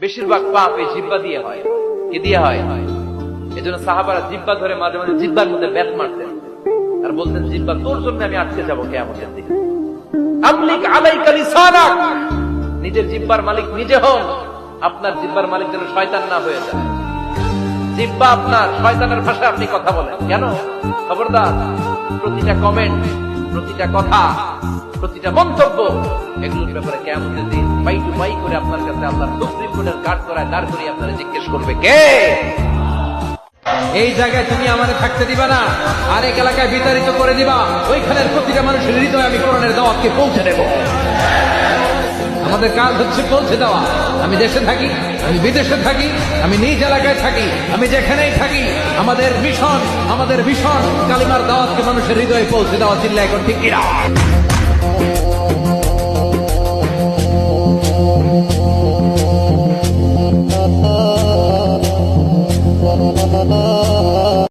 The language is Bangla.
বেশিরভাগ পাপ এই জিহ্বা দিয়ে হয়। কি দিয়ে হয়? এজন্য সাহাবারা জিহ্বা ধরে মাঝে মাঝে জিহ্বার মধ্যে ব্যাট মারতেন আর বলতেন, জিহ্বা তোর জন্য আমি আটকে যাবো কিয়ামতের দিন। আমলিক আলাইকা লিসানাক, নিজের জিহ্বার মালিক নিজে হন। আপনার জিহ্বার মালিক যেন শয়তান না হয়ে যায়। জিহ্বা আপনার, শয়তানের ভাষায় আপনি কথা বলেন কেন? খবরদার, প্রতিটা কমেন্ট, প্রতিটা কথা, প্রতিটা মন্তব্য, এগুলোর ব্যাপারে কিয়ামতের দিন বাই টু বাই করে আপনার কাছে আল্লাহর সুপ্রিম কোর্টের কাঠ করায় দাঁড় করিয়ে আপনারা জিজ্ঞেস করবে, কে এই জায়গায় তুমি আমাদের থাকতে দিবা না, আরেক এলাকায় বিতাড়িত করে দিবা। ওইখানের প্রতিটা মানুষের হৃদয়ে আমি কোরআনের দাওয়াতকে পৌঁছে দেব। আমাদের কাজ হচ্ছে পৌঁছে দেওয়া। আমি দেশে থাকি, আমি বিদেশে থাকি, আমি নিজ এলাকায় থাকি, আমি যেখানেই থাকি, আমাদের মিশন কালিমার দাওয়াতকে মানুষের হৃদয়ে পৌঁছে দেওয়া। চিল্লায় এখন ঠিক কিনা?